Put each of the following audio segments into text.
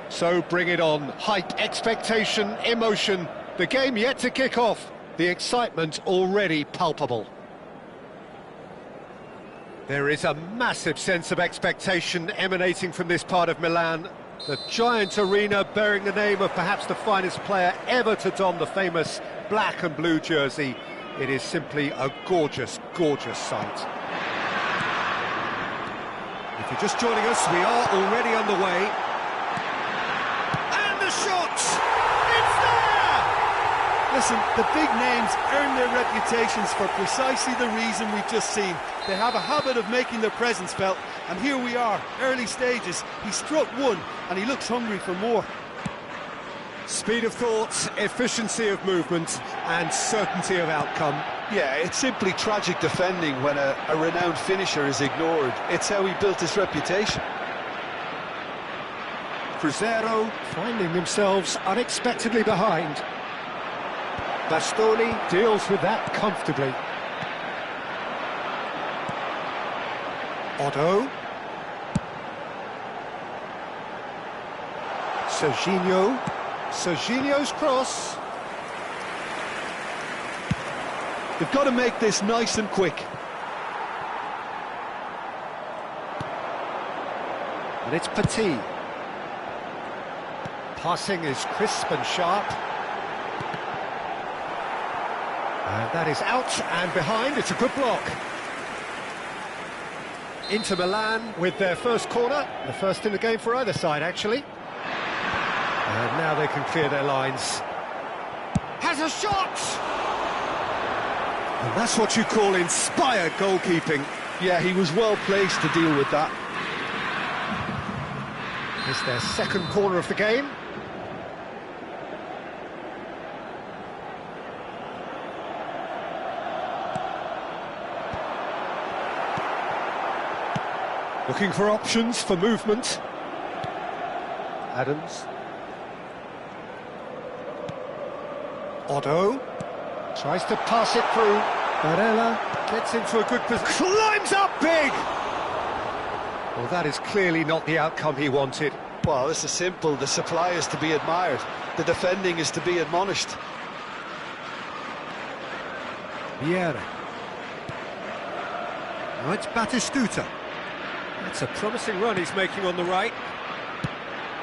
So bring it on. Hype, expectation, emotion. The game yet to kick off. The excitement already palpable. There is a massive sense of expectation emanating from this part of Milan. The giant arena bearing the name of perhaps the finest player ever to don the famous black and blue jersey. It is simply a gorgeous, gorgeous sight. If you're just joining us, we are already underway. And the shot! It's there! Listen, the big names earn their reputations for precisely the reason we've just seen. They have a habit of making their presence felt, and here we are, early stages. He struck one, and he looks hungry for more. Speed of thought, efficiency of movement, and certainty of outcome. Yeah, it's simply tragic defending when a renowned finisher is ignored. It's how he built his reputation. Cruzeiro finding themselves unexpectedly behind. Bastoni deals with that comfortably. Otto. Serginho. Serginho's cross. They've got to make this nice and quick. And it's Petit. Passing is crisp and sharp. And that is out and behind. It's a good block. Inter Milan with their first corner. The first in the game for either side, actually. And now they can clear their lines. Has a shot! And that's what you call inspired goalkeeping. Yeah, he was well placed to deal with that. It's their second corner of the game. Looking for options for movement. Adams. Otto tries to pass it through. Barella gets into a good position. Climbs up big! Well, that is clearly not the outcome he wanted. Well, this is simple. The supply is to be admired. The defending is to be admonished. Vieira. Now it's Batistuta. That's a promising run he's making on the right.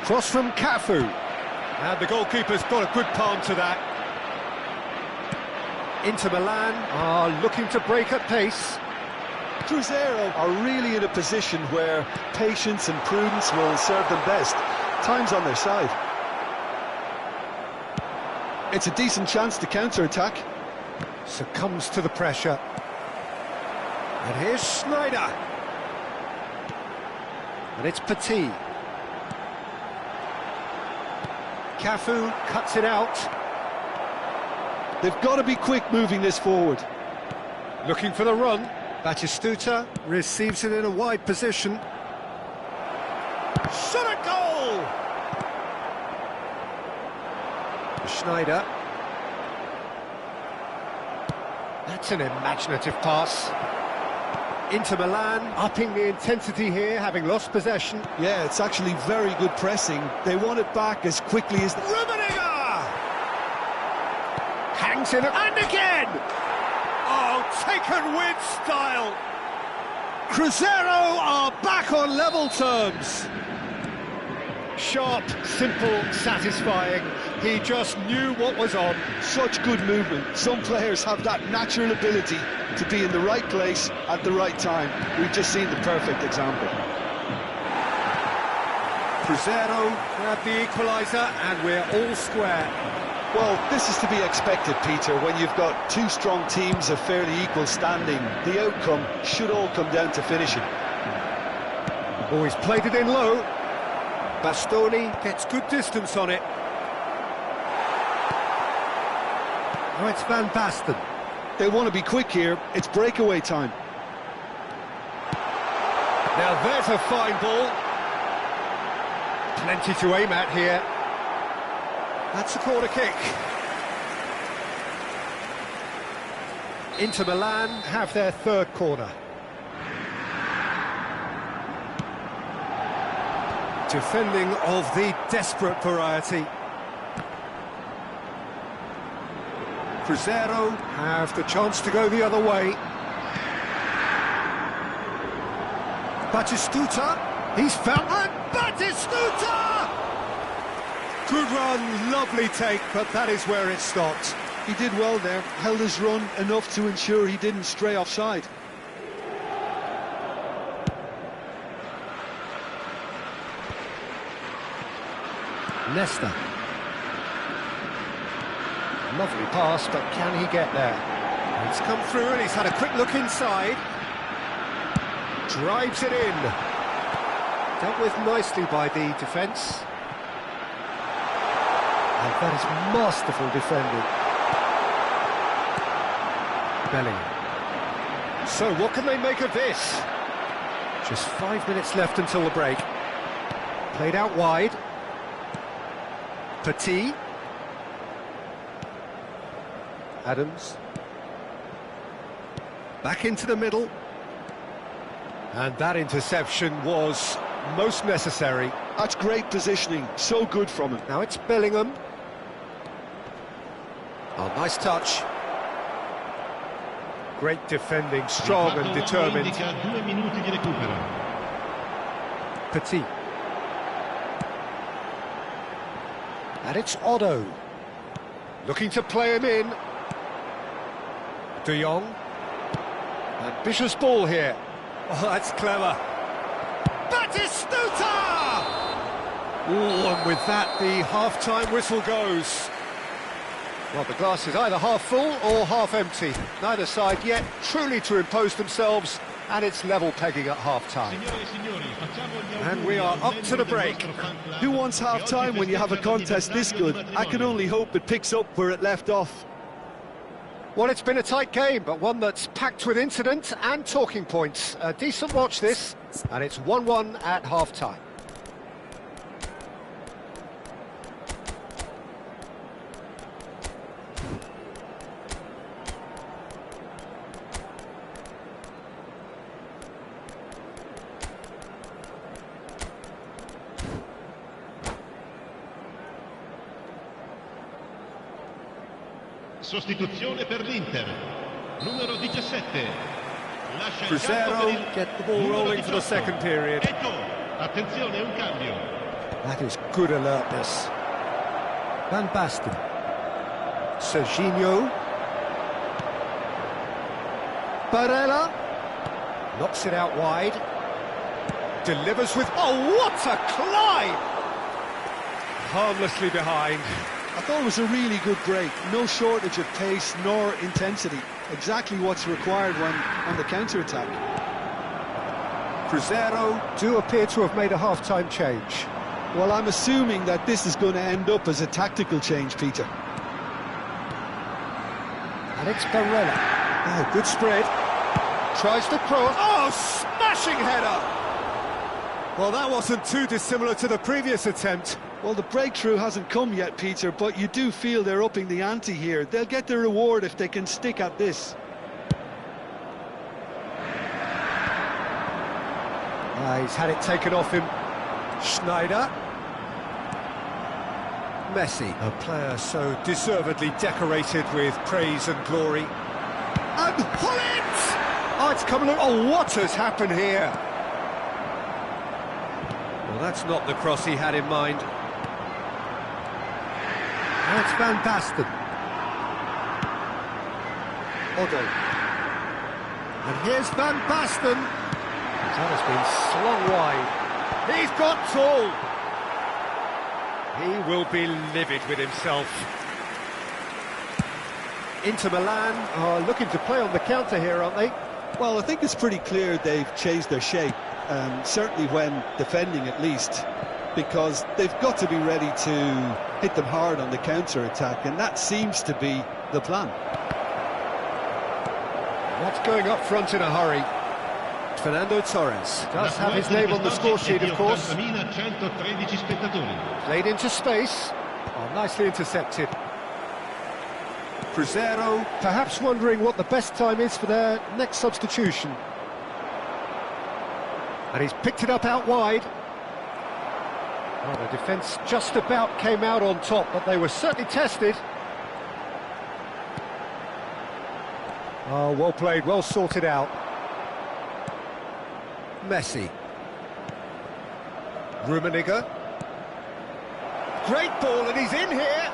Cross from Cafu. And the goalkeeper's got a good palm to that. Inter Milan are looking to break at pace. Cruzeiro are really in a position where patience and prudence will serve them best. Time's on their side. It's a decent chance to counter-attack. Succumbs to the pressure. And here's Schneider. And it's Petit. Cafu cuts it out. They've got to be quick moving this forward. Looking for the run. Batistuta receives it in a wide position. Shot at goal! Schneider. That's an imaginative pass. Inter Milan upping the intensity here, having lost possession. Yeah, it's actually very good pressing. They want it back as quickly as... Rummenigge! Hangs in and again! Oh, taken with style! Cruzeiro are back on level terms. Sharp, simple, satisfying. He just knew what was on. Such good movement. Some players have that natural ability to be in the right place at the right time. We've just seen the perfect example. Cruzeiro grab the equaliser and we're all square. Well, this is to be expected, Peter, when you've got two strong teams of fairly equal standing. The outcome should all come down to finishing. Oh, he's played it in low. Bastoni gets good distance on it. Now it's Van Basten. They want to be quick here. It's breakaway time. Now there's a fine ball. Plenty to aim at here. That's a corner kick. Inter Milan have their third corner. Defending of the desperate variety. Cruzeiro have the chance to go the other way. Batistuta, he's found... And Batistuta! Good run, lovely take, but that is where it stopped. He did well there, held his run enough to ensure he didn't stray offside. Nesta. Lovely pass, but can he get there? It's come through and he's had a quick look inside. Drives it in. Dealt with nicely by the defence. And that is masterful defending. Bellingham. So what can they make of this? Just 5 minutes left until the break. Played out wide. Petit. Adams. Back into the middle. And that interception was most necessary. That's great positioning, so good from him. Now it's Bellingham. Oh, nice touch. Great defending, strong and determined. Petit. And it's Otto. Looking to play him in. De Jong. Ambitious ball here. Oh, that's clever. Batistuta! Ooh, and with that, the half-time whistle goes. Well, the glass is either half full or half empty. Neither side yet truly to impose themselves, and it's level pegging at half-time. And we are up to the break. Who wants half-time when you have a contest this good? I can only hope it picks up where it left off. Well, it's been a tight game, but one that's packed with incident and talking points. A decent watch this, and it's 1-1 at half-time. Sostituzione per l'Inter, numero 17. Cruzeiro get the ball rolling for the second period. Attenzione, un cambio. That is good alertness. Van Basten. Serginho. Barella. Knocks it out wide. Delivers with... Oh, what a climb! Harmlessly behind. I thought it was a really good break. No shortage of pace nor intensity. Exactly what's required when on the counter-attack. Cruzeiro do appear to have made a half-time change. Well, I'm assuming that this is going to end up as a tactical change, Peter. And it's Barella. Oh, good spread. Tries to cross. Oh, smashing header! Well, that wasn't too dissimilar to the previous attempt. Well, the breakthrough hasn't come yet, Peter, but you do feel they're upping the ante here. They'll get the reward if they can stick at this. He's had it taken off him. Schneider. Messi, a player so deservedly decorated with praise and glory. And Hullet! Oh, it's coming. Oh, what has happened here? Well, that's not the cross he had in mind. And it's Van Basten. Otto. And here's Van Basten. That has been slung wide. He's got tall. He will be livid with himself. Inter Milan are looking to play on the counter here, aren't they? Well, I think it's pretty clear they've changed their shape, certainly when defending at least, because they've got to be ready to hit them hard on the counter-attack, and that seems to be the plan. Not going up front in a hurry. Fernando Torres does have his name on the score sheet, of course. Played into space. Oh, nicely intercepted. Cruzeiro perhaps wondering what the best time is for their next substitution. And he's picked it up out wide. Well, the defence just about came out on top, but they were certainly tested. Oh, well played, well sorted out. Messi. Rummenigge. Great ball, and he's in here.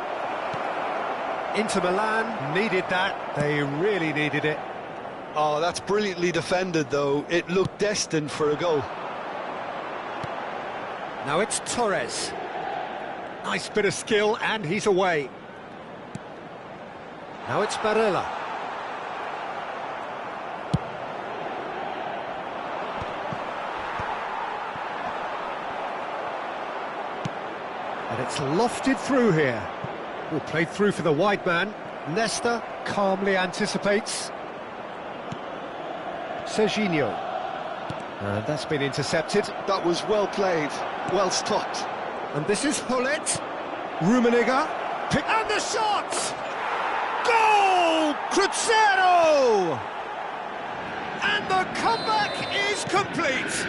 Inter Milan needed that. They really needed it. Oh, that's brilliantly defended, though. It looked destined for a goal. Now it's Torres. Nice bit of skill, and he's away. Now it's Barella. And it's lofted through here. Well, played through for the wide man. Nesta calmly anticipates. Serginho. And that's been intercepted. That was well played, well stopped. And this is Hullet. Rummenigge. And the shot! Goal! Cruzeiro! And the comeback is complete.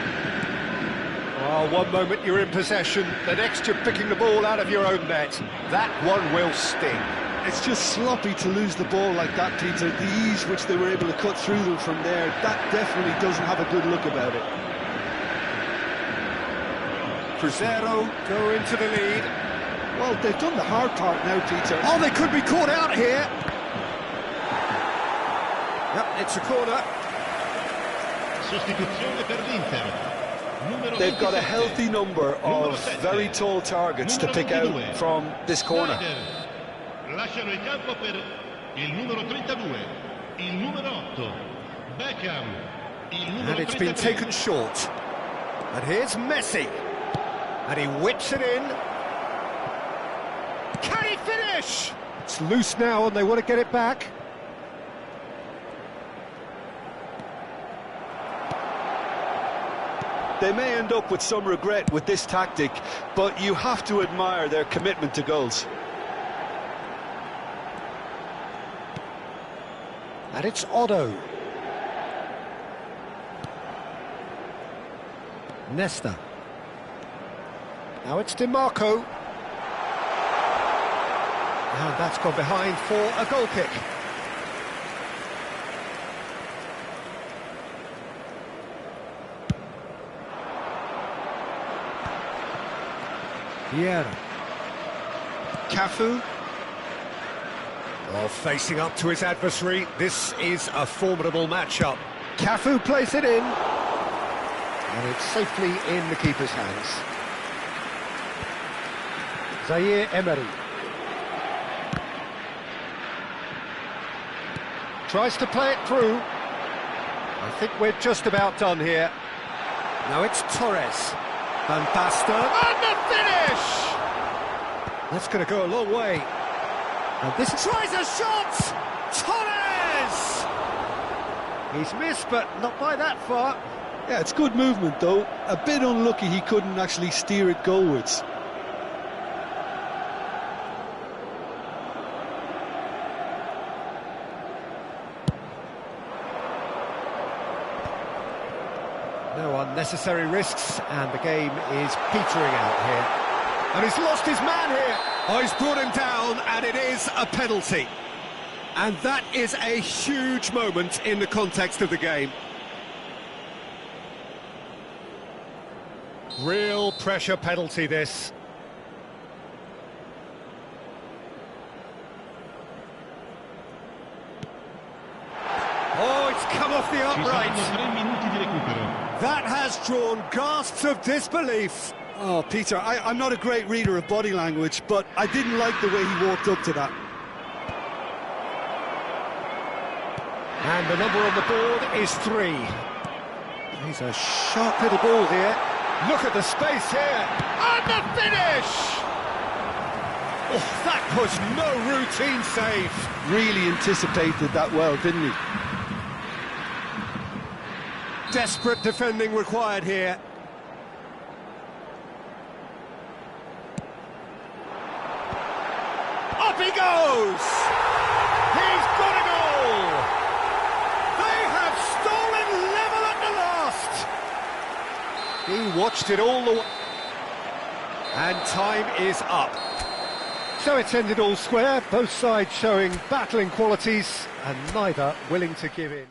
Oh, one moment you're in possession, the next you're picking the ball out of your own net. That one will sting. It's just sloppy to lose the ball like that, Peter. The ease which they were able to cut through them from there, that definitely doesn't have a good look about it. Cruzeiro go into the lead. Well, they've done the hard part now, Peter. Oh, they could be caught out here. Yep, it's a corner. Sostituzione per l'Inter. They've got a healthy number of very tall targets to pick out from this corner. Lasciano il campo per il numero 32, il numero 8, Beckham, il numero 33. And it's been taken short. And here's Messi. And he whips it in. Can he finish? It's loose now and they want to get it back. They may end up with some regret with this tactic, but you have to admire their commitment to goals. And it's Otto. Nesta. Now it's DiMarco. And that's gone behind for a goal kick. Vieira. Cafu. Oh, facing up to his adversary. This is a formidable matchup. Cafu plays it in. And it's safely in the keeper's hands. Zaire Emery. Tries to play it through. I think we're just about done here. Now it's Torres. Van Basten, and the finish! That's going to go a long way. And this tries a shot! Torres! He's missed, but not by that far. Yeah, it's good movement though. A bit unlucky he couldn't actually steer it goalwards. No unnecessary risks, and the game is petering out here. And he's lost his man here. Oh, he's brought him down, and it is a penalty. And that is a huge moment in the context of the game. Real pressure penalty, this. Oh, it's come off the Ci upright. saranno 3 minuti di recupero. That has drawn gasps of disbelief. Oh, Peter, I'm not a great reader of body language, but I didn't like the way he walked up to that. And the number on the board is 3. He's a sharp little ball here. Look at the space here. And the finish! Oh, that was no routine save. Really anticipated that well, didn't he? Desperate defending required here. Up he goes! He's got a goal! They have stolen level at the last! He watched it all the way. And time is up. So it's ended all square, both sides showing battling qualities and neither willing to give in.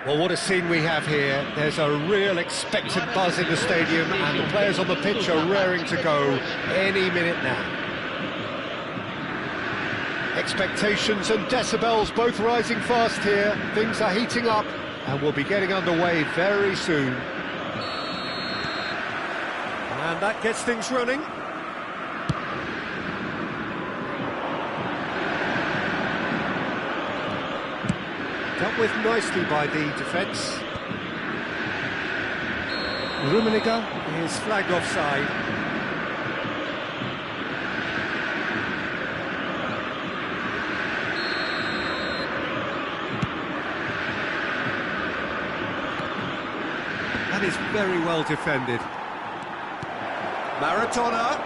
Well, what a scene we have here. There's a real expectant buzz in the stadium, and the players on the pitch are raring to go any minute now. Expectations and decibels both rising fast here. Things are heating up, and we'll be getting underway very soon. And that gets things running. Dealt with nicely by the defence. Rummenigge is flagged offside. That is very well defended. Maradona.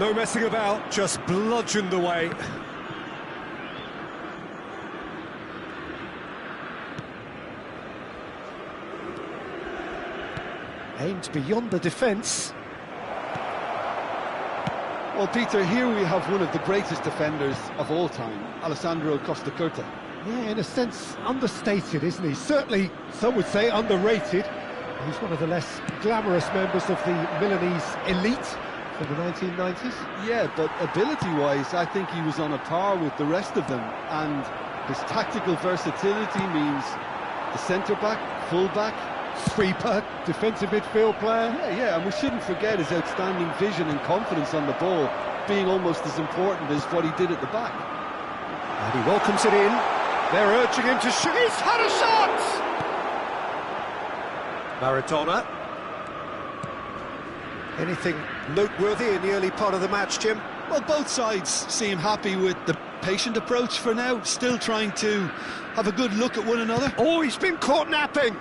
No messing about, just bludgeoned away. Aimed beyond the defence. Well, Peter, here we have one of the greatest defenders of all time, Alessandro Costacurta. Yeah, in a sense, understated, isn't he? Certainly, some would say underrated. He's one of the less glamorous members of the Milanese elite from the 1990s. Yeah, but ability-wise, I think he was on a par with the rest of them. And his tactical versatility means the centre-back, full-back, Sweeper, defensive midfield player. Yeah, and we shouldn't forget his outstanding vision and confidence on the ball, being almost as important as what he did at the back. And he welcomes it in. They're urging him to shoot. He's had a shot! Maradona. Anything noteworthy in the early part of the match, Jim? Well, both sides seem happy with the patient approach for now, still trying to have a good look at one another. Oh, he's been caught napping!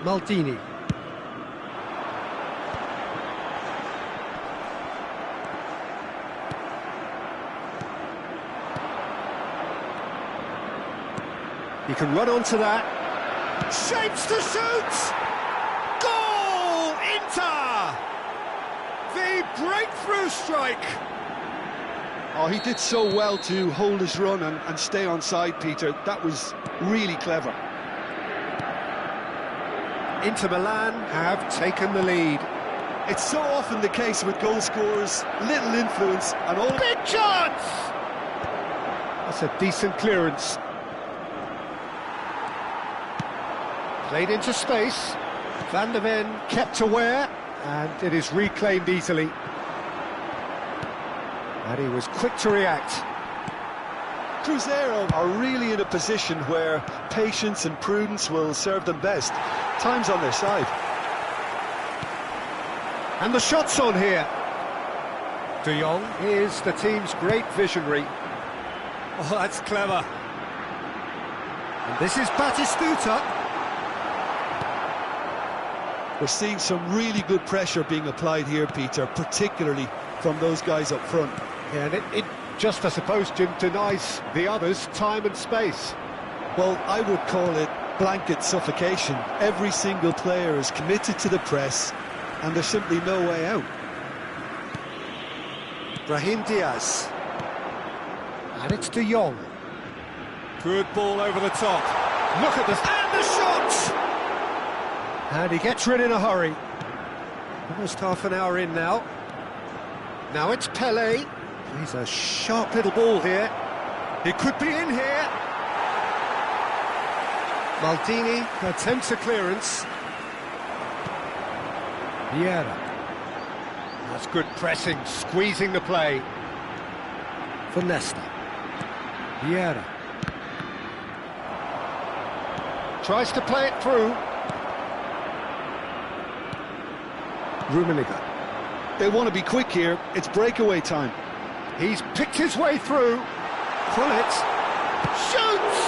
Maldini. He can run onto that. Shapes to shoot! Goal! Inter! The breakthrough strike! Oh, he did so well to hold his run and stay on side, Peter. That was really clever. Inter Milan have taken the lead. It's so often the case with goal scorers, little influence and all... Big chance! That's a decent clearance. Played into space. Van der Ven kept aware, and it is reclaimed easily. And he was quick to react. Cruzeiro are really in a position where patience and prudence will serve them best. Time's on their side. And the shot's on here. De Jong is the team's great visionary. Oh, that's clever. And this is Batistuta. We're seeing some really good pressure being applied here, Peter, particularly from those guys up front. Yeah, and it just, I suppose, Jim, denies the others time and space. Well, I would call it blanket suffocation. Every single player is committed to the press, and there's simply no way out. Brahim Diaz. And it's De Jong. Good ball over the top. Look at this. And the shot! And he gets rid in a hurry. Almost half an hour in now. Now it's Pele. He's a sharp little ball here. It could be in here. Maldini attempts a clearance. Vieira. That's good pressing, squeezing the play. For Nesta. Vieira. Tries to play it through. Rummenigge. They want to be quick here. It's breakaway time. He's picked his way through. Pullet shoots!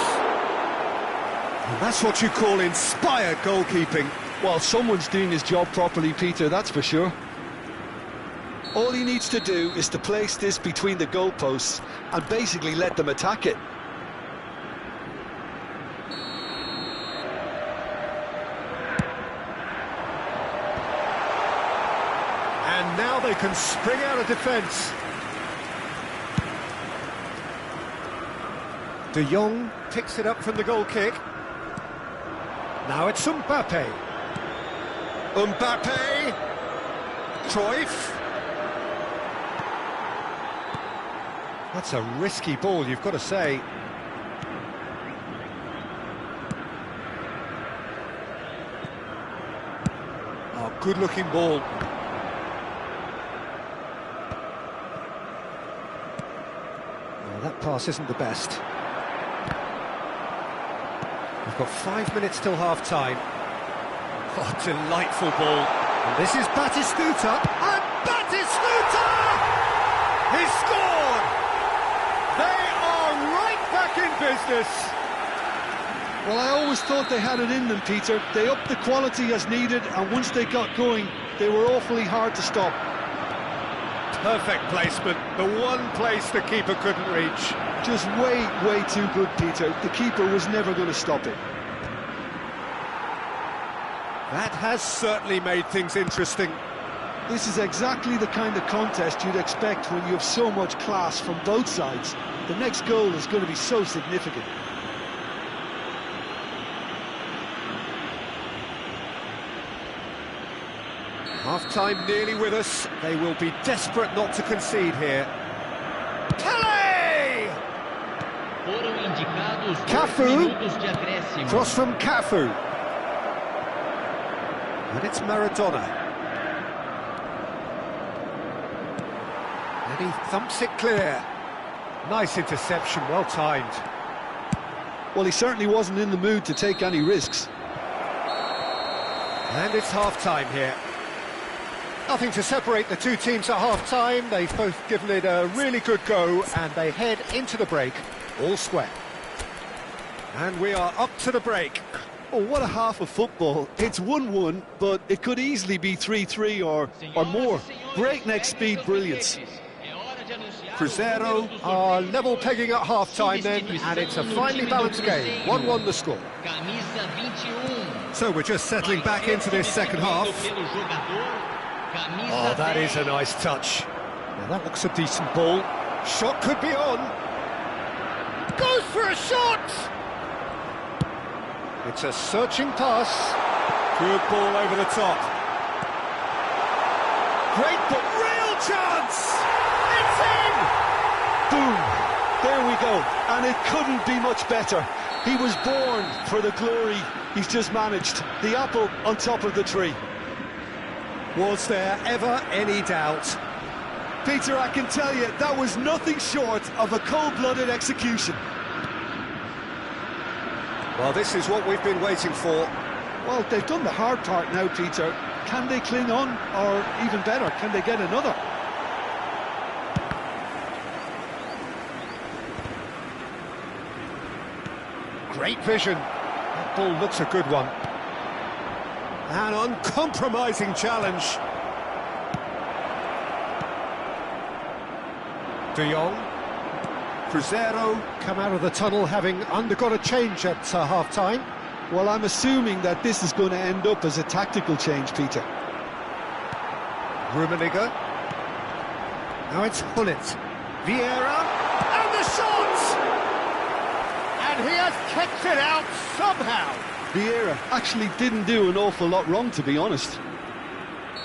And that's what you call inspired goalkeeping. Well, someone's doing his job properly, Peter, that's for sure. All he needs to do is to place this between the goalposts and basically let them attack it. And now they can spring out of defence. De Jong picks it up from the goal kick. Now it's Mbappe. Mbappe. Cruyff. That's a risky ball, you've got to say. Oh, good-looking ball. That pass isn't the best. We've got 5 minutes till half-time. Oh, delightful ball. And this is Batistuta. And Batistuta! He's scored! They are right back in business. Well, I always thought they had it in them, Peter. They upped the quality as needed, and once they got going, they were awfully hard to stop. Perfect placement, the one place the keeper couldn't reach. Just way, way too good, Peter. The keeper was never going to stop it. That has certainly made things interesting. This is exactly the kind of contest you'd expect when you have so much class from both sides. The next goal is going to be so significant. Half-time nearly with us. They will be desperate not to concede here. Pele! Cafu. Cross from Cafu. And it's Maradona. And he thumps it clear. Nice interception, well timed. Well, he certainly wasn't in the mood to take any risks. And it's half-time here. Nothing to separate the two teams at half-time. They've both given it a really good go, and they head into the break, all square. And we are up to the break. Oh, what a half of football. It's 1-1, but it could easily be 3-3 or more. Breakneck speed brilliance. Cruzeiro are level pegging at half-time then, and it's a finely balanced game. 1-1 the score. So we're just settling back into this second half. Oh, that is a nice touch. Now that looks a decent ball. Shot could be on. Goes for a shot! It's a searching pass. Good ball over the top. Great ball. Real chance! It's in! Boom! There we go. And it couldn't be much better. He was born for the glory he's just managed. The apple on top of the tree. Was there ever any doubt? Peter, I can tell you, that was nothing short of a cold-blooded execution. Well, this is what we've been waiting for. Well, they've done the hard part now, Peter. Can they cling on? Or, even better, can they get another? Great vision. That ball looks a good one. An uncompromising challenge. De Jong. Cruzeiro come out of the tunnel having undergone a change at half-time. Well, I'm assuming that this is going to end up as a tactical change, Peter. Rummenigge. Now it's Gullit. Vieira. And the shot! And he has kept it out somehow. Vieira actually didn't do an awful lot wrong, to be honest.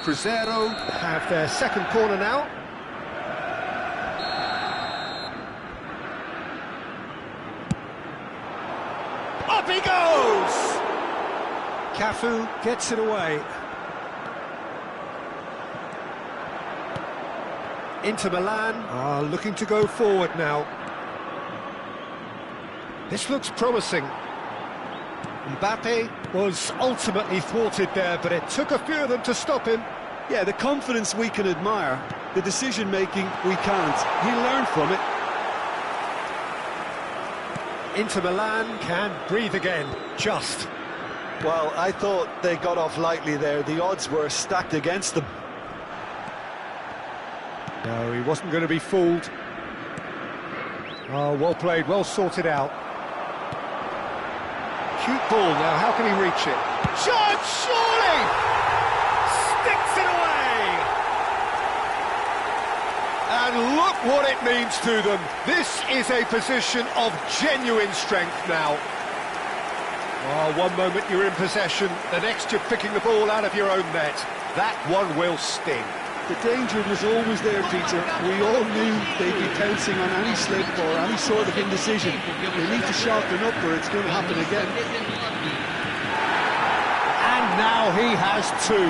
Cruzeiro have their second corner now. Up he goes! Cafu gets it away. Inter Milan are looking to go forward now. This looks promising. Mbappe was ultimately thwarted there, but it took a few of them to stop him. Yeah, the confidence we can admire, the decision-making we can't. He learned from it. Inter Milan can breathe again, just. Well, I thought they got off lightly there. The odds were stacked against them. No, he wasn't going to be fooled. Oh, well played, well sorted out. Cute ball now, how can he reach it? Shot, surely! Sticks it away! And look what it means to them. This is a position of genuine strength now. Oh, one moment you're in possession, the next you're picking the ball out of your own net. That one will sting. The danger was always there, Peter. We all knew they'd be pouncing on any slip or any sort of indecision. They need to sharpen up or it's going to happen again. And now he has two.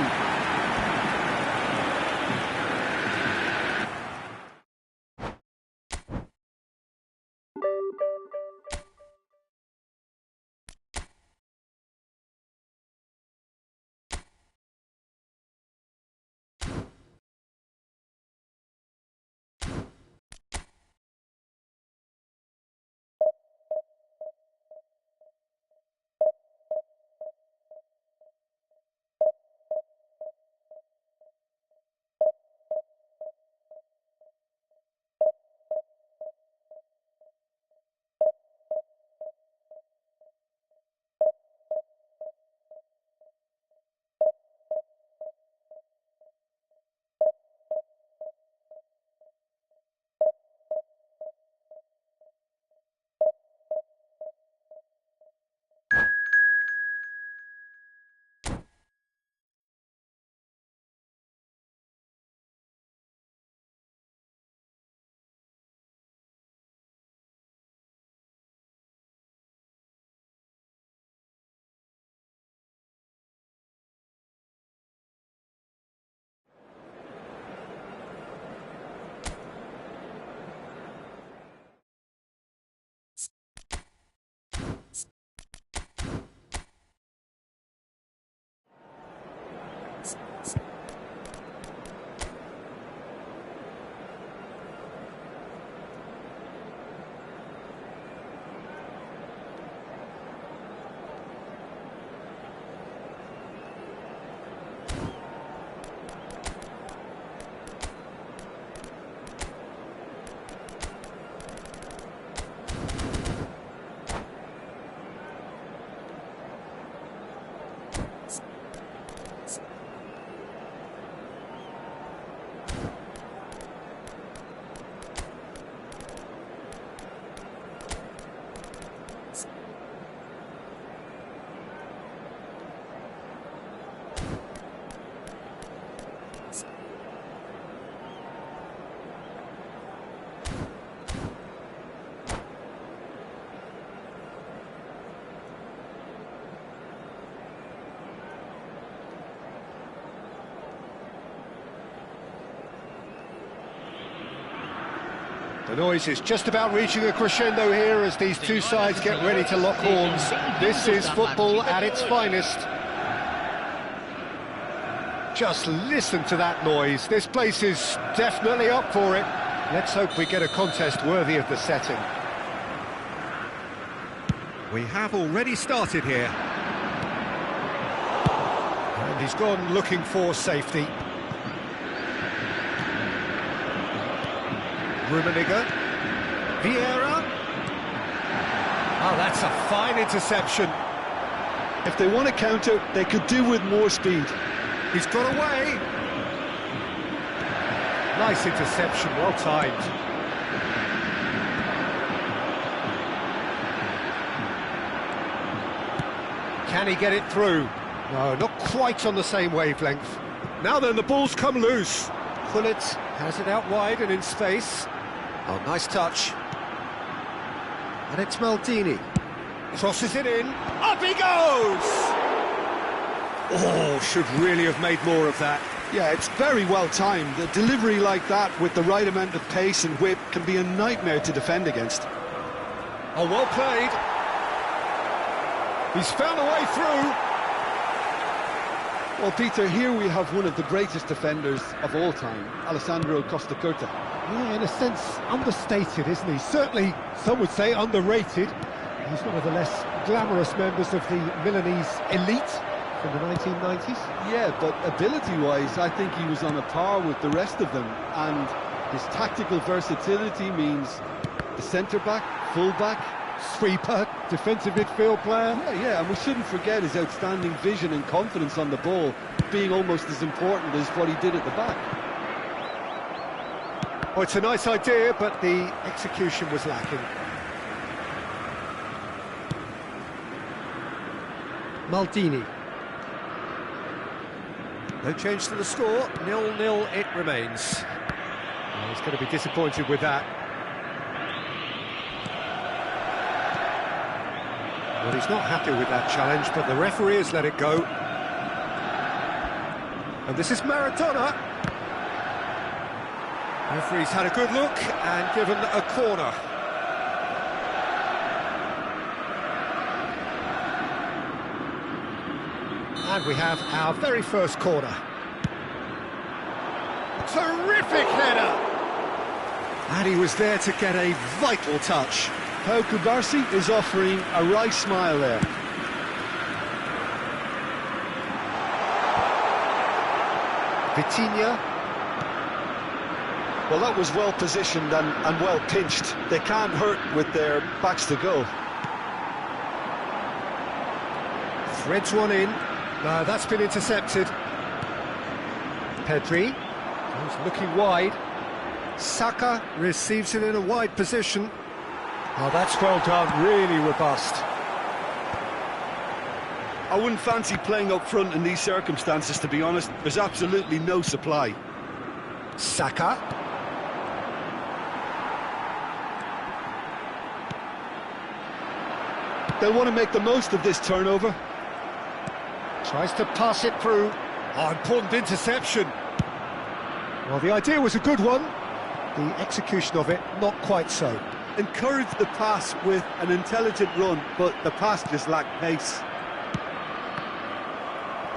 The noise is just about reaching a crescendo here as these two sides get ready to lock horns. This is football at its finest. Just listen to that noise. This place is definitely up for it. Let's hope we get a contest worthy of the setting. We have already started here. And he's gone looking for safety. Rummenigge. Vieira. Oh, that's a fine interception. If they want to counter, they could do with more speed. He's got away. Nice interception, well timed. Can he get it through? No, not quite on the same wavelength. Now then, the ball's come loose. Gullit has it out wide and in space. Oh, nice touch. And it's Maldini. Crosses it in. Up he goes! Oh, should really have made more of that. Yeah, it's very well timed. A delivery like that with the right amount of pace and whip can be a nightmare to defend against. Oh, well played. He's found a way through. Well, Peter, here we have one of the greatest defenders of all time, Alessandro Costacurta. Yeah, in a sense, understated, isn't he? Certainly, some would say underrated. He's one of the less glamorous members of the Milanese elite from the 1990s. Yeah, but ability-wise, I think he was on a par with the rest of them. And his tactical versatility means the centre-back, full-back, Sweeper, defensive midfield player. Yeah, and we shouldn't forget his outstanding vision and confidence on the ball being almost as important as what he did at the back. Oh, it's a nice idea, but the execution was lacking. Maldini. No change to the score, 0-0 it remains. Oh, he's going to be disappointed with that. Well, he's not happy with that challenge, but the referee has let it go. And this is Maradona. Referee's had a good look and given a corner. And we have our very first corner. Terrific header! And he was there to get a vital touch. Pau Cubarsí is offering a wry smile there. Vitinha. Well, that was well positioned and well pinched. They can't hurt with their backs to go. Threads one in. No, that's been intercepted. Pedri. He's looking wide. Saka receives it in a wide position. Oh, that's well done, really robust. I wouldn't fancy playing up front in these circumstances, to be honest. There's absolutely no supply. Saka. They'll want to make the most of this turnover. Tries to pass it through. Oh, important interception. Well, the idea was a good one. The execution of it, not quite so. Encourage the pass with an intelligent run, but the pass just lacked pace.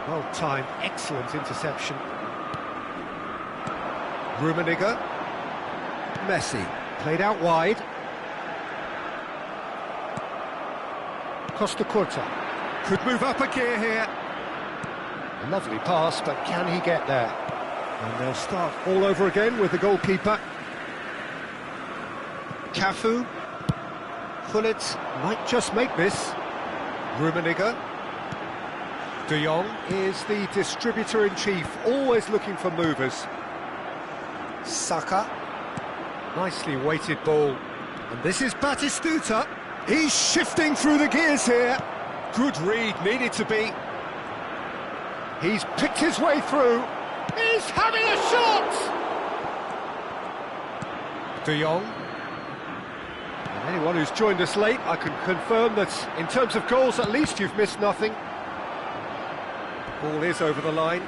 Well timed, excellent interception. Rummenigge. Messi, played out wide. Costacurta could move up a gear here. A lovely pass, but can he get there? And they'll start all over again with the goalkeeper. Cafu. Gullit might just make this. Rummenigge. De Jong is the distributor-in-chief, always looking for movers. Saka. Nicely weighted ball. And this is Batistuta. He's shifting through the gears here. Good read, needed to be. He's picked his way through. He's having a shot! De Jong. And anyone who's joined us late, I can confirm that in terms of goals, at least you've missed nothing. Ball is over the line.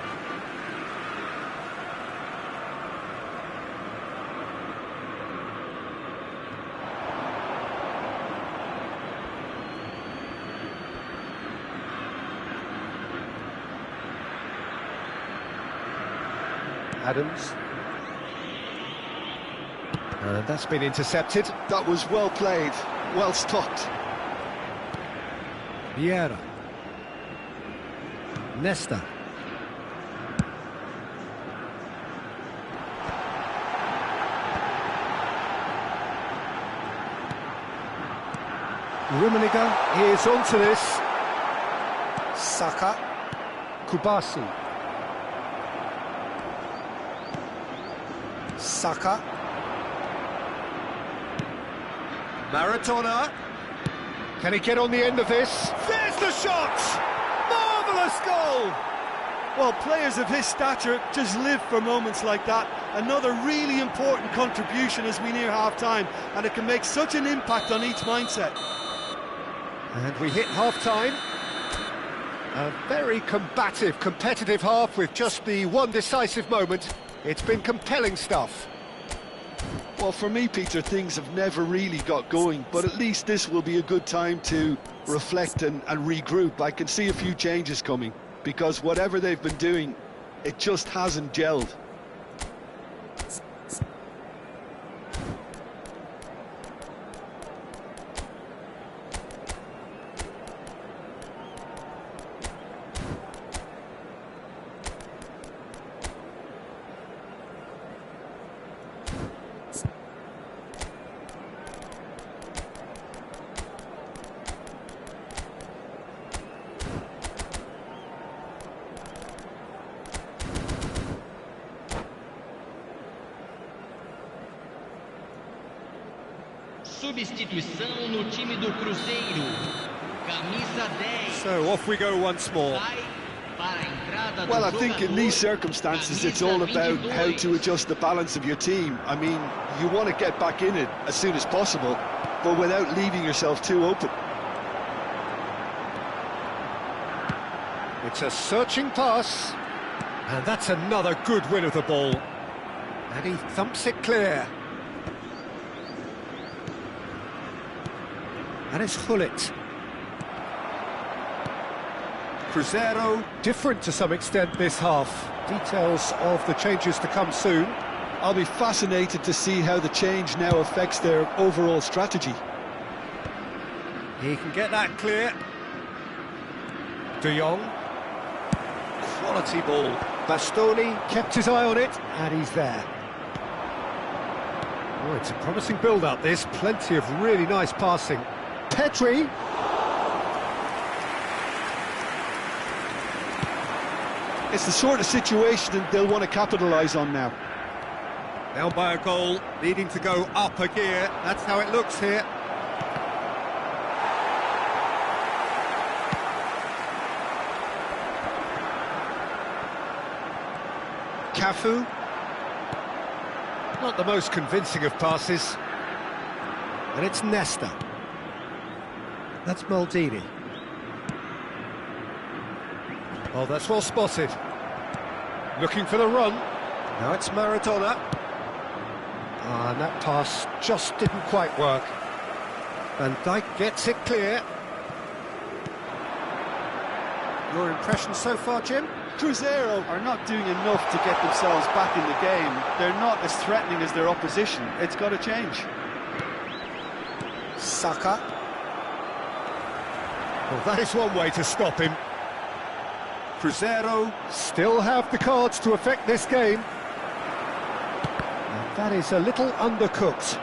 Adams. And that's been intercepted. That was well played, well stopped. Vieira. Nesta. Rummenigge is onto this. Saka. Kubasi. Saka. Maradona. Can he get on the end of this? There's the shot! Marvellous goal! Well, players of his stature just live for moments like that. Another really important contribution as we near half-time, and it can make such an impact on each mindset. And we hit half-time. A very combative, competitive half with just the one decisive moment. It's been compelling stuff. Well, for me, Peter, things have never really got going, but at least this will be a good time to reflect and regroup. I can see a few changes coming, because whatever they've been doing, it just hasn't gelled. Substituição no time do Cruzeiro. Camisa 10. So off we go once more. Sai para a entrada do Well, I think in these jogador, circumstances it's camisa all about 22. how to adjust the balance of your team. I mean, you want to get back in it as soon as possible, but without leaving yourself too open. It's a searching pass. And that's another good win of the ball. And he thumps it clear. And it's Hullet. Cruzeiro, different to some extent this half. Details of the changes to come soon. I'll be fascinated to see how the change now affects their overall strategy. He can get that clear. De Jong. Quality ball. Bastoni kept his eye on it, and he's there. Oh, it's a promising build-up, this. Plenty of really nice passing. Petri. It's the sort of situation that they'll want to capitalise on now. Down by a goal, needing to go up a gear. That's how it looks here. Cafu. Not the most convincing of passes. And it's Nesta. That's Maldini. Oh, that's well spotted. Looking for the run. Now it's Maradona. And that pass just didn't quite work. Van Dijk gets it clear. Your impression so far, Jim? Cruzeiro are not doing enough to get themselves back in the game. They're not as threatening as their opposition. It's got to change. Saka. Well, that is one way to stop him. Cruzeiro still have the cards to affect this game. And that is a little undercooked.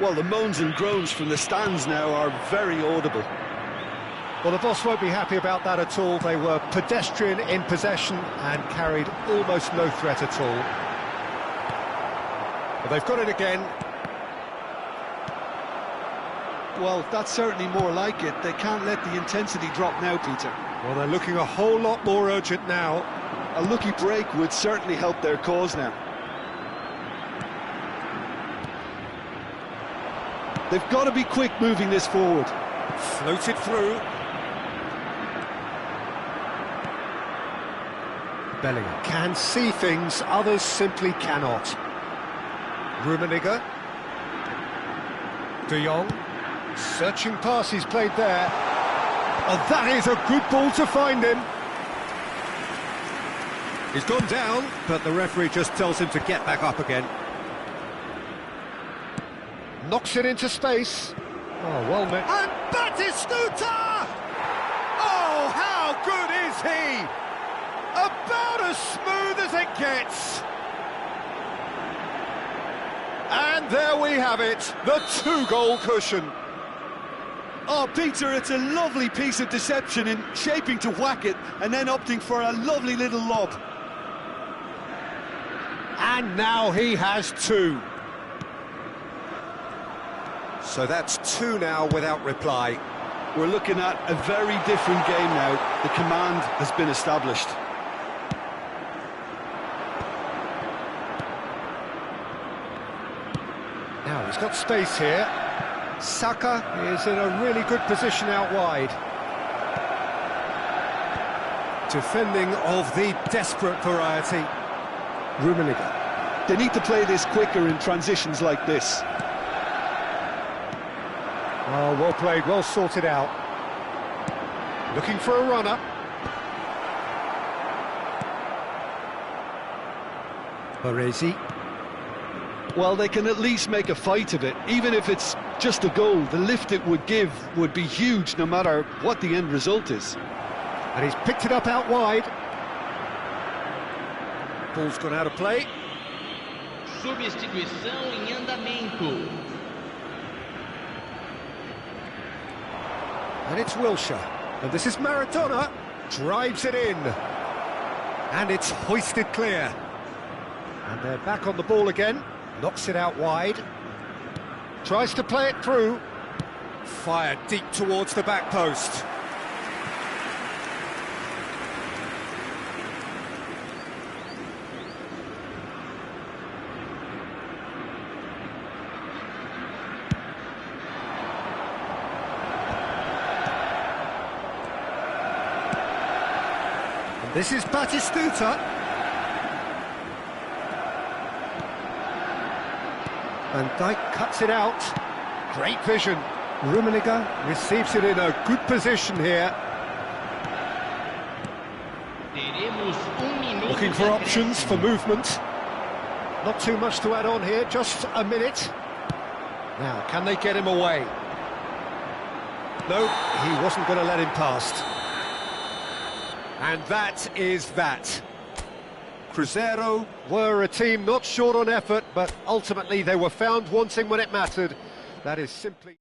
Well, the moans and groans from the stands now are very audible. Well, the boss won't be happy about that at all. They were pedestrian in possession and carried almost no threat at all. But they've got it again. Well, that's certainly more like it. They can't let the intensity drop now, Peter. Well, they're looking a whole lot more urgent now. A lucky break would certainly help their cause now. They've got to be quick moving this forward. Floated through. Bellingham can see things, others simply cannot. Rummenigge. De Jong. Searching pass he's played there. Oh, that is a good ball to find him. He's gone down, but the referee just tells him to get back up again. Knocks it into space. Oh, well met. And Batistuta! Oh, how good is he? About as smooth as it gets. And there we have it, the two-goal cushion. Oh, Peter, it's a lovely piece of deception in shaping to whack it and then opting for a lovely little lob. And now he has two. So that's two now without reply. We're looking at a very different game now. The command has been established. Now he's got space here. Saka is in a really good position out wide. Defending of the desperate variety. Rummenigge. They need to play this quicker in transitions like this. Oh, well played, well sorted out. Looking for a runner. Baresi. Well, they can at least make a fight of it. Even if it's just a goal, the lift it would give would be huge no matter what the end result is. And he's picked it up out wide. Ball's gone out of play. Substituição em andamento. And it's Wilshere. And this is Maradona. Drives it in. And it's hoisted clear. And they're back on the ball again. Knocks it out wide. Tries to play it through. Fired deep towards the back post. And this is Batistuta. Van Dijk cuts it out. Great vision. Rummenigge receives it in a good position here. Teremos minuto Looking for options for movement. Not too much to add on here, just a minute. Now, can they get him away? No, he wasn't going to let him past. And that is that. Cruzeiro were a team not short on effort, but ultimately they were found wanting when it mattered. That is simply...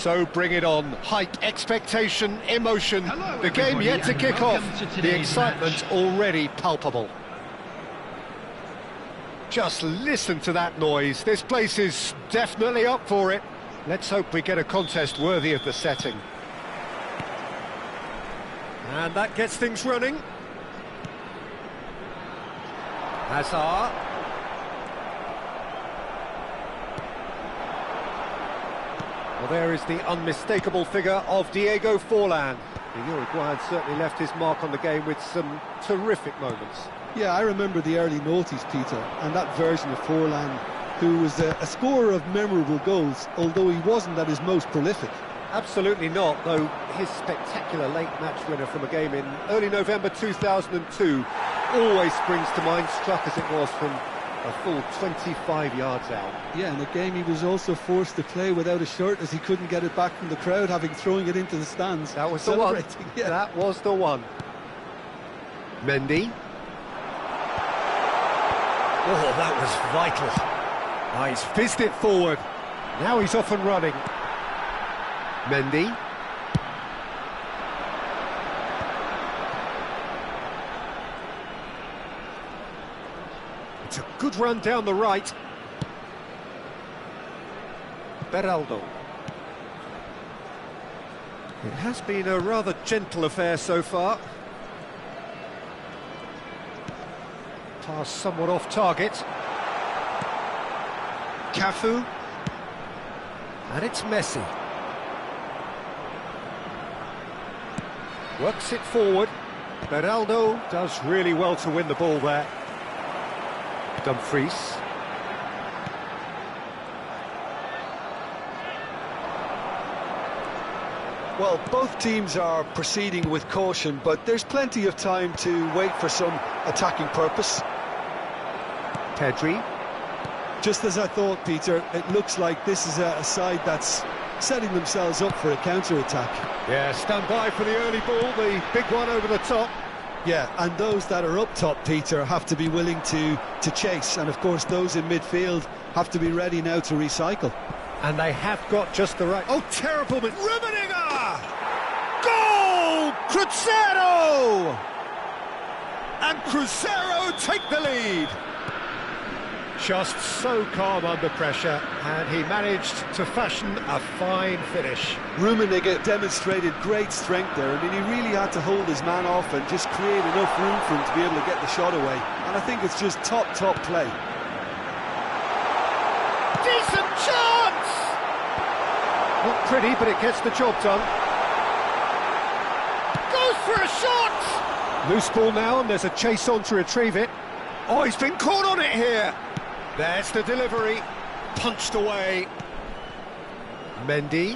So bring it on. Height, expectation, emotion. Hello, The game everybody, yet to and kick welcome off. to The today's excitement match. already palpable. Just listen to that noise. This place is definitely up for it. Let's hope we get a contest worthy of the setting. And that gets things running. Hazard. Well, there is the unmistakable figure of Diego Forlan. The Uruguayan certainly left his mark on the game with some terrific moments. Yeah, I remember the early noughties, Peter, and that version of Forlan, who was a scorer of memorable goals, although he wasn't at his most prolific. Absolutely not, though his spectacular late match winner from a game in early November 2002 always springs to mind, struck as it was from a full 25 yards out. Yeah, in a game he was also forced to play without a shirt as he couldn't get it back from the crowd, having thrown it into the stands. That was the one. Yeah. That was the one. Mendy. Oh, that was vital. Oh, he's fizzed it forward. Now he's off and running. Mendy. It's a good run down the right. Beraldo. It has been a rather gentle affair so far. Pass somewhat off target. Cafu. And it's Messi. Works it forward. Beraldo does really well to win the ball there. Dumfries. Well, both teams are proceeding with caution, but there's plenty of time to wait for some attacking purpose. Pedri. Just as I thought, Peter, it looks like this is a side that's setting themselves up for a counter-attack. Yeah, stand by for the early ball, the big one over the top. Yeah, and those that are up top, Peter, have to be willing to chase, and of course those in midfield have to be ready now to recycle. And they have got just the right... Oh, terrible... Rummenigge! Goal! Cruzeiro! And Cruzeiro take the lead. Just so calm under pressure, and he managed to fashion a fine finish. Rummenigge demonstrated great strength there. I mean, he really had to hold his man off and just create enough room for him to be able to get the shot away. And I think it's just top play. Decent chance! Not pretty, but it gets the job done. Goes for a shot! Loose ball now, and there's a chase on to retrieve it. Oh, he's been caught on it here. There's the delivery, punched away. Mendy.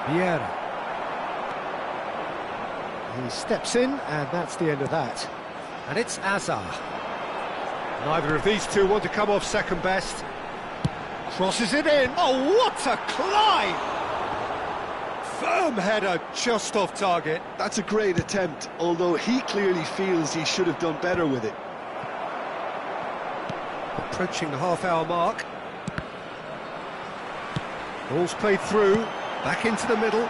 Vieira. He steps in, and that's the end of that. And it's Hazard. Neither of these two want to come off second best. Crosses it in. Oh, what a climb! Firm header just off target. That's a great attempt, although he clearly feels he should have done better with it. Approaching the half-hour mark. Ball's played through, back into the middle.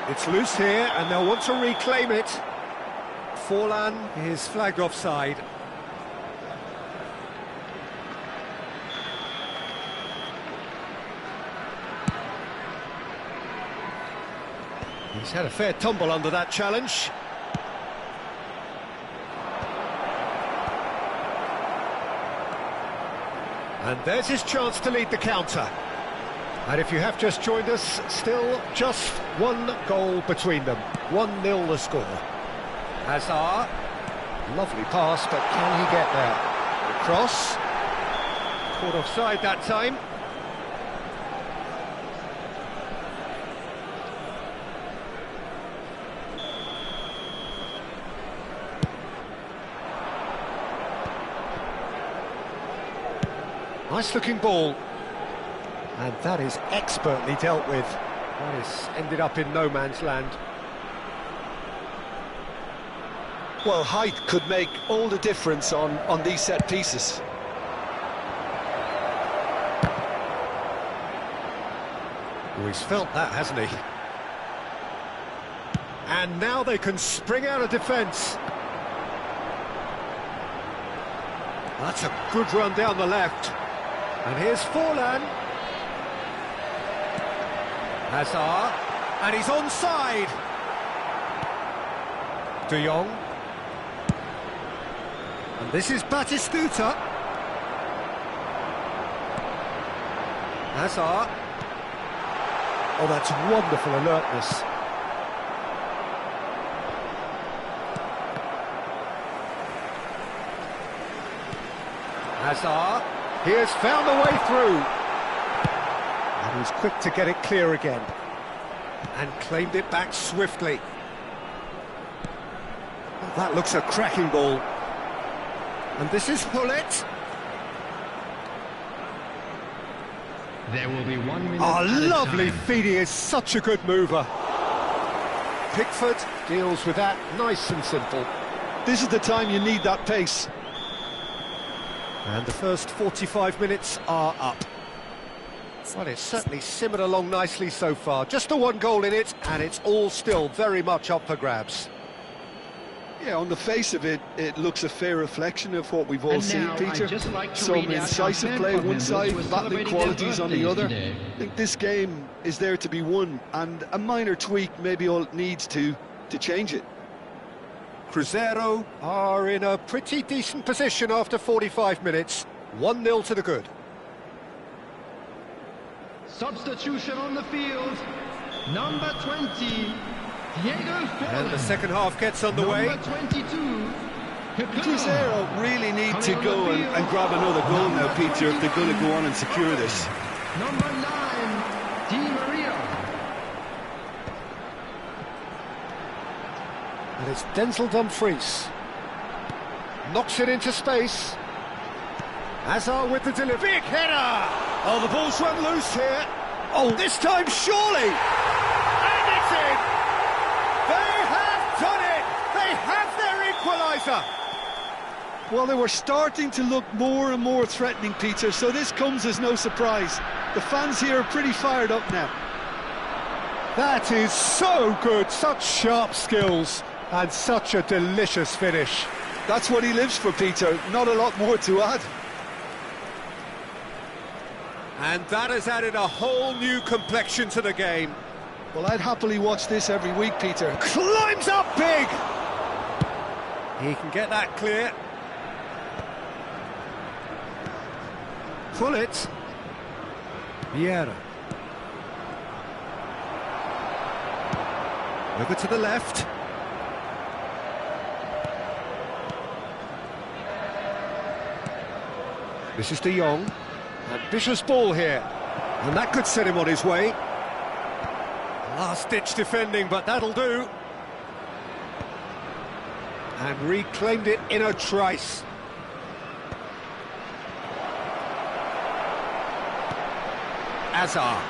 It's loose here, and they'll want to reclaim it. Forlan is flagged offside. He's had a fair tumble under that challenge. And there's his chance to lead the counter. And if you have just joined us, still just one goal between them. 1-0 the score. Hazard. Lovely pass, but can he get there? The cross. Caught offside that time. Nice looking ball. And that is expertly dealt with. That is ended up in no man's land. Well, height could make all the difference on these set pieces. Oh, he's felt that, hasn't he? And now they can spring out of defence. That's a good run down the left. And here's Forlan. Hazard. And he's onside. De Jong. And this is Batistuta. Hazard. Oh, that's wonderful alertness. Hazard. He has found a way through. And he's quick to get it clear again. And claimed it back swiftly. Oh, that looks a cracking ball. And this is Hullet. There will be 1 minute. Oh, lovely feed. He is such a good mover. Pickford deals with that nice and simple. This is the time you need that pace. And the first 45 minutes are up. Well, it's certainly simmered along nicely so far. Just the one goal in it, and it's all still very much up for grabs. Yeah, on the face of it, it looks a fair reflection of what we've all And seen, now, Peter. I'd just like to Some read out incisive our play fan on one club side, members who are battling celebrating qualities their on the birthdays other. today. I think this game is there to be won, and a minor tweak maybe all it needs to change it. Cruzeiro are in a pretty decent position after 45 minutes. 1-0 to the good. Substitution on the field. Number 20, Diego Forlan. And the second half gets underway. Number 22, Cruzeiro really need to go and grab another goal now, Peter, if they're going to go on and secure this. Number 9, Di Maria. And it's Denzel Dumfries. Knocks it into space. Hazard with the delivery. Big header! Oh, the ball's run loose here. Oh, this time surely! And it's in! They have done it! They have their equaliser! Well, they were starting to look more and more threatening, Peter, so this comes as no surprise. The fans here are pretty fired up now. That is so good, such sharp skills, and such a delicious finish. That's what he lives for, Peter, not a lot more to add. And that has added a whole new complexion to the game. Well, I'd happily watch this every week, Peter. Climbs up big! He can get that clear. Pull it. Vieira. Over to the left. This is De Jong. Ambitious ball here. And that could set him on his way. Last-ditch defending, but that'll do. And reclaimed it in a trice. Hazard.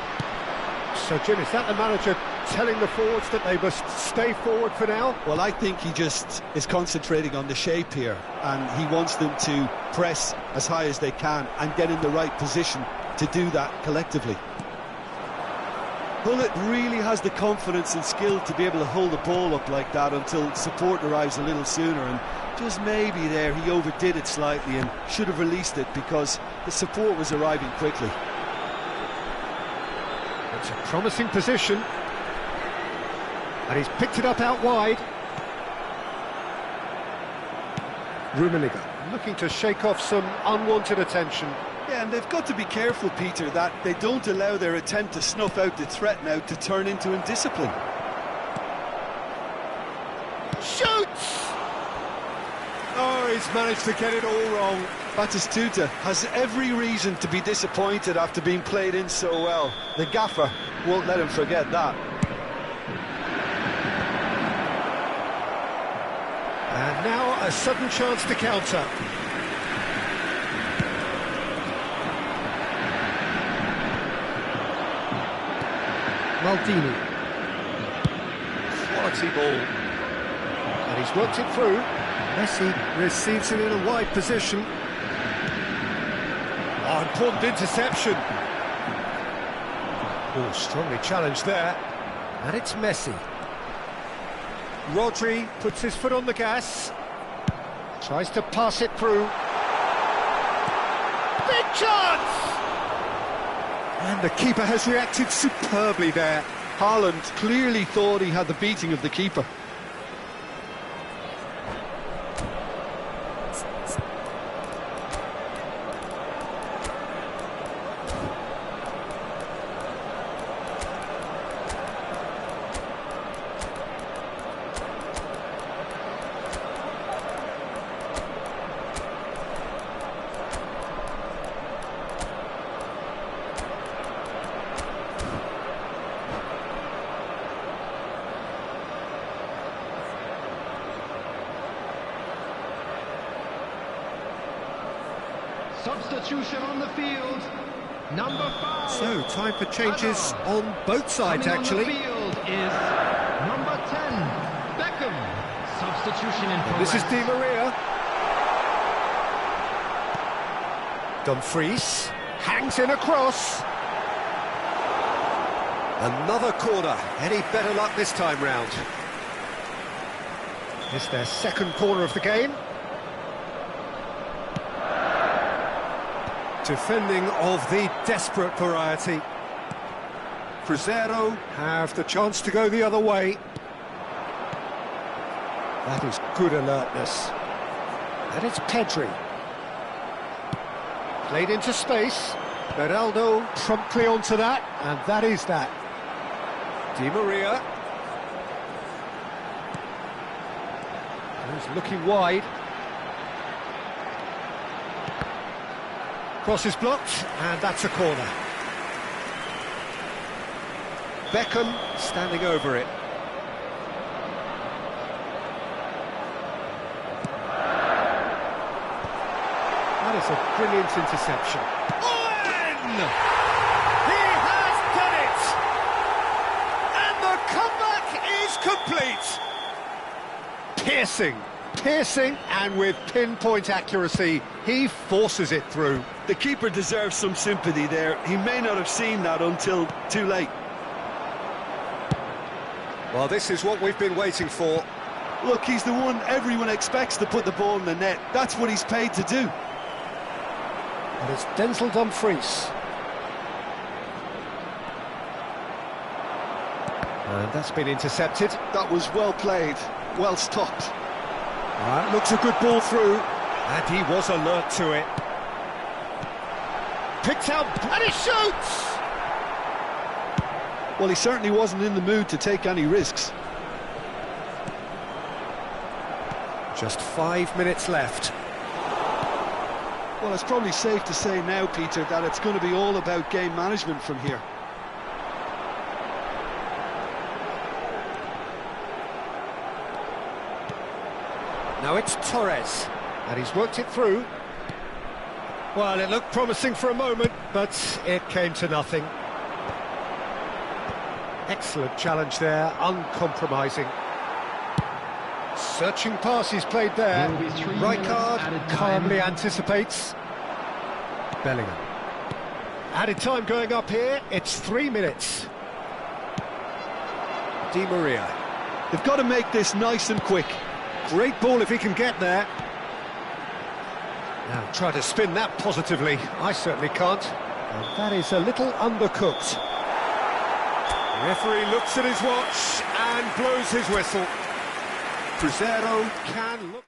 So, Jim, is that the manager telling the forwards that they must stay forward for now? Well, I think he just is concentrating on the shape here, and he wants them to press as high as they can and get in the right position to do that collectively. Hullet really has the confidence and skill to be able to hold the ball up like that until support arrives a little sooner, and just maybe there he overdid it slightly and should have released it because the support was arriving quickly. It's a promising position. And he's picked it up out wide. Rummenigge looking to shake off some unwanted attention. Yeah, and they've got to be careful, Peter, that they don't allow their attempt to snuff out the threat now to turn into indiscipline. Shoots! Oh, he's managed to get it all wrong. Batistuta has every reason to be disappointed after being played in so well. The gaffer won't let him forget that. And now a sudden chance to counter. Maldini. Quality ball. And he's worked it through. Messi receives it in a wide position. Oh, important interception. Oh, strongly challenged there. And it's Messi. Rodri puts his foot on the gas. Tries to pass it through. Big chance! And the keeper has reacted superbly there. Haaland clearly thought he had the beating of the keeper. Substitution on the field, number 5. So, time for changes on both sides, actually. On the field is number 10, Beckham. Substitution in progress. This is Di Maria. Dumfries hangs in a cross. Another corner. Any better luck this time round? It's their second corner of the game. Defending of the desperate variety. Cruzeiro have the chance to go the other way. That is good alertness. And it's Pedri. Played into space. Beraldo promptly onto that, and that is that. Di Maria. He's looking wide. Cross is blocked, and that's a corner. Beckham standing over it. That is a brilliant interception. Owen! He has done it! And the comeback is complete! Piercing, and with pinpoint accuracy, he forces it through. The keeper deserves some sympathy there. He may not have seen that until too late. Well, this is what we've been waiting for. Look, he's the one everyone expects to put the ball in the net. That's what he's paid to do. And it's Denzel Dumfries. And that's been intercepted. That was well played, well stopped. Looks a good ball through. And he was alert to it. Picked out, and he shoots! Well, he certainly wasn't in the mood to take any risks. Just 5 minutes left. Well, it's probably safe to say now, Peter, that it's going to be all about game management from here. Now it's Torres, and he's worked it through. Well, it looked promising for a moment, but it came to nothing. Excellent challenge there, uncompromising. Searching pass he's played there. Rijkaard calmly anticipates. Bellingham. Added time going up here, it's 3 minutes. Di Maria. They've got to make this nice and quick. Great ball if he can get there. Now try to spin that positively. I certainly can't. And that is a little undercooked. The referee looks at his watch and blows his whistle. Cruzeiro can look...